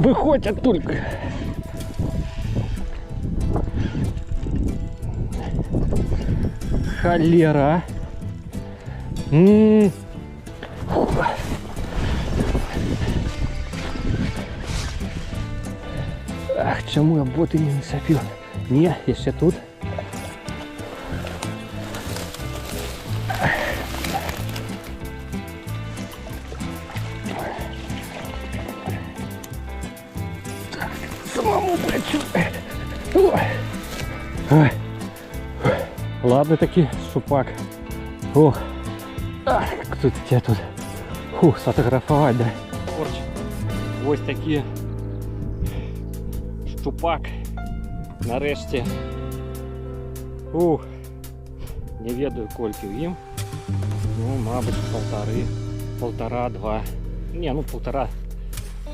Выходь оттуда. Холера. Ах, чому я боти не нацепив? Ні, я ще тут. Самому працює. Ой. Ладно таки, шупак. Ох. Ах, кто тебя тут? Фух, сфотографовать, да? Короче, ось такі щупак. Нарешті. Ух. Не ведаю кольки їм. Ну, мабуть, полтора-два. Не, ну полтора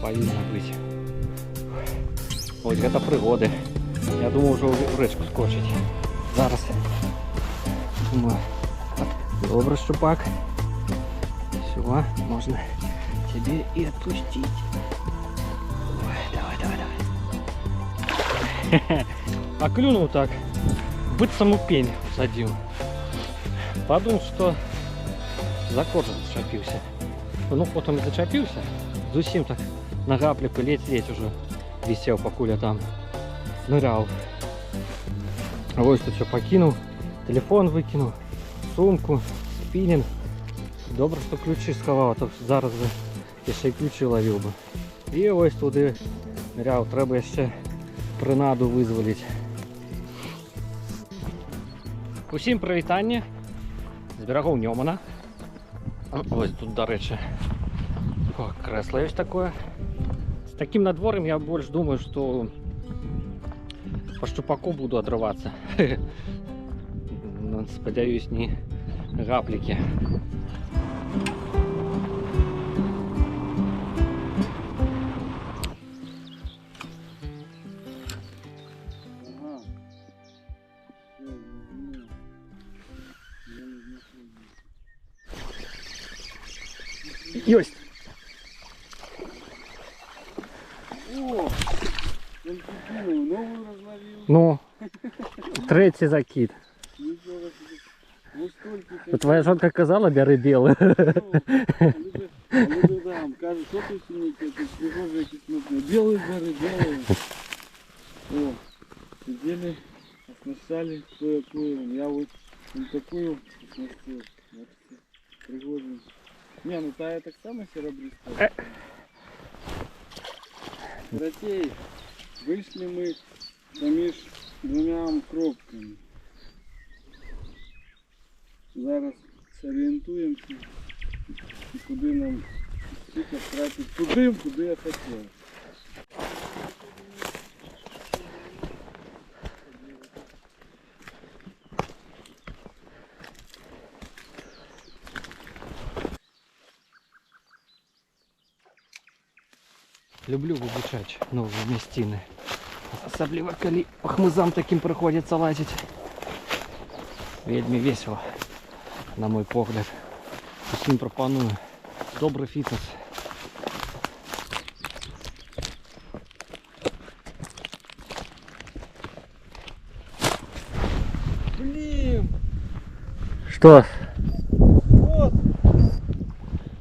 повинно бути. Ось це пригоди. Я думав вже в речку скочить. Зараз. Думаю. Добре, щупак. Все, можно тебе и отпустить. Ой, давай. А клюнул так. Быть саму пень садил. Подумал, что за кожу зачепился. Ну, потом зачепился. Зусім так на гаплику ледь уже висел, покуда я там нырял. А вот тут все покинул. Телефон выкинул. Сумку, спінінг. Добре, що ключі сховав, а то зараз би я ще й ключі ловив би. І ось туди ныряв. Треба ще принаду визволити. Усім привітання з берегов Ньомана. Ось тут, до речі, кресло є таке. З таким надвор'ям я більше думаю, що по щупаку буду отрываться. Сподіваюсь, не гаплики. Есть. О, новую разловил. Ну, третий закид. Ну, столько. Твоя жонка казала, бери белый. Да, кажется, что ты синий, это прихожие кислотные. Белый бери, белый. О, сидели, оснащали кое-какую. Я вот такую оснастил. Пригожую. Не, ну та так само серебристая. Братей, вышли мы поміж двумя кропками. Зараз зорієнтуємося і куди нам стільки втратити туди, куди я хотів. Люблю вивчати нові місцини. Особливо, коли по хмизам таким приходиться лазити. Вельми весело, на мой погляд. Усім пропоную. Добрий фітнес. Блін! Що? Вот!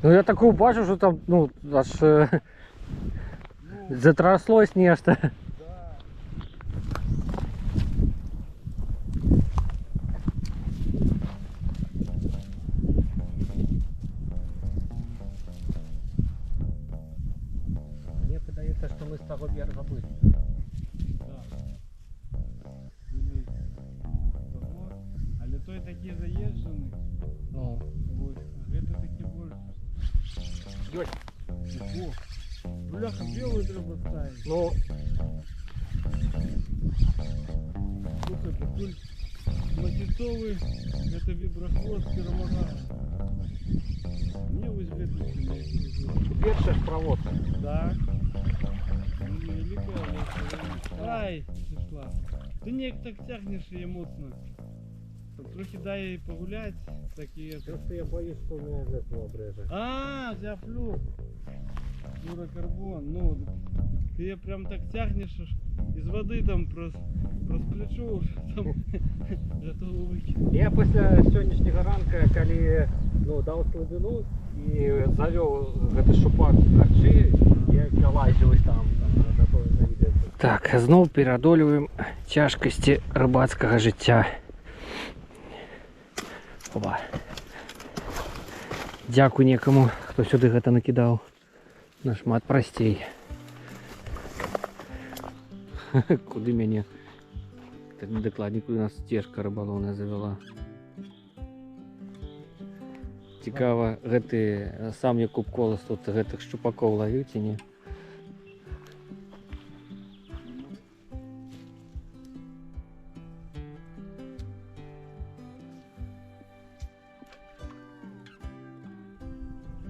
Ну я такого бачу, що там, ну, аж затрослось нечто. Мне подается, что мы с того берега были. Але той такі заїжджений. Ну. Ось, а це такі більше. Йой. О, бляха, білий треба ставити. Ну. Слухай, такой матицовый, это виброхвост пиромага. Не узбек. Перша ж проводка. Да. Ай, зашла. Ты не так тягнешь ее мутно. Трохи дай погулять, так и это. Просто я боюсь, что у меня из этого обрежа. А, взяв флюк. флюрокарбон. Ну, ты ее прям так тягнешь, аж из воды там просплечу, там готово выкинуть. Я після сьогоднішнього ранку, коли дав слабину і завел этот шупак харчі, я лазив там готовий на відео. Так, знову переодолюємо тяжкості рибацького життя. Опа. Дякую некому, хто сюди гэта накидав. На шмат простей. Куди мяне? Так докладнік у нас стежка рыбаловная завела. Цікава, гэты сам Якуб Колас тут гэтых шчупакоў ловіў ці не?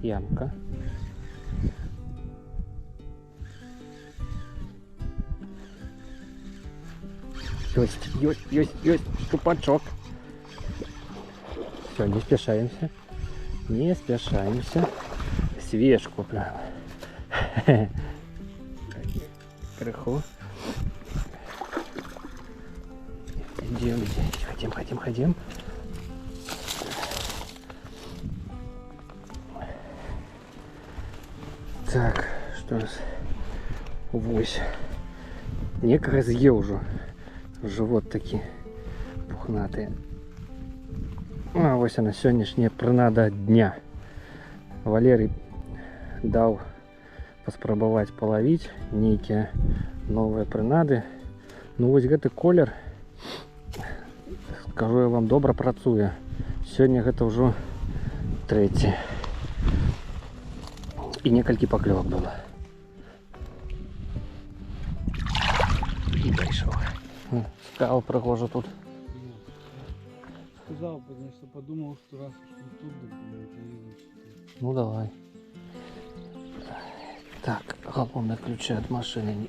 Ямка. Есть шчупачок. Все, не спешаемся. Не спешаемся. Свежку прям. Крыху. Хотим. Так, что у нас? Вось. Некага з'еў ужо. Живот такі пухнаты. А вось она, сённяшняя прынада дня. Валерый даў паспрабаваць палавіць нейкія новыя прынады. Ну вось гэты колер, скажу я вам, добра працуе. Сёння гэта ўжо трэці. І некалькі паклёвак было. І дайшоў. Цікаво, пригожа тут. Сказал, потому что подумал, что раз уж не тут, да, поедем. Ну давай. Так, главное, ключи от машины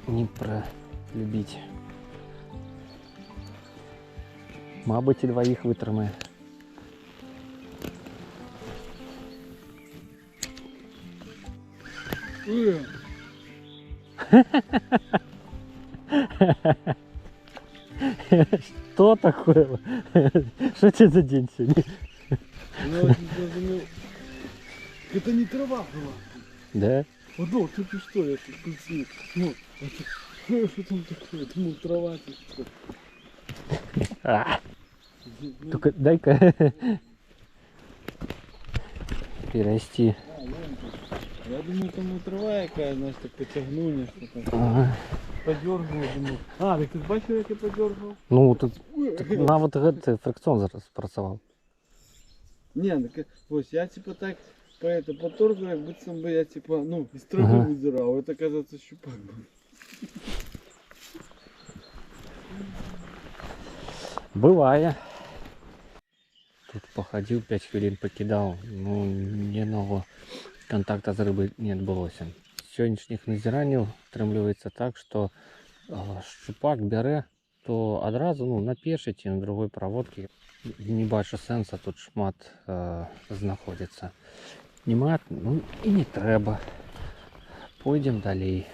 не пролюбить. Мабуть, і двоїх витримає. Что такое? Что это за день сегодня? Я вот не разумел. Это не трава была. Да? Вот, ну, ты что, я тут пыльцу. Ну, это, что там такое? Думал, трава тут. Только дай-ка перерасти. Я думаю, там трава якая, знаешь, так потягнули, что там. Ага. Подергал, думаю. А, так ты бачив, як я подергал? Ну, тут на вот этот фрикцион зараз працював. Не, так ось я типа так поторгал, як будто бы я типа, ну, из травы выдирал. Это, кажется, щупак был. Быває. Тут походил 5 хвилин, покидал. Ну, ни одного контакта з рыбой не відбулося. Сьогоднішніх назираннів трымліваецца так, што шчупак бярэ, то адразу на першай ці на другой праводкі. Не бачу сэнса, тут шмат знаходзіцца. Нема, ну і не трэба. Пойдзем далей.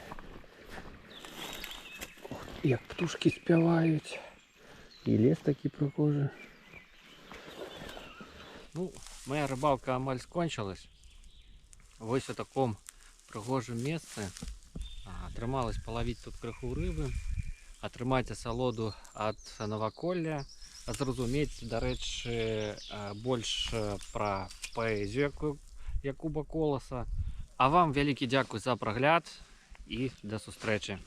Як птушкі спяваюць. І лес такі прыгожы. Ну, моя рыбалка амаль скончилась. Вось у таком прыгожым месцы. Атрымалось палавіць тут крыху рыбы, атрымаць асалоду ад наваколля, зразумець, дарэчы, больш пра паэзію Якуба Коласа. А вам вялікі дзякуй за прагляд і да сустрэчы.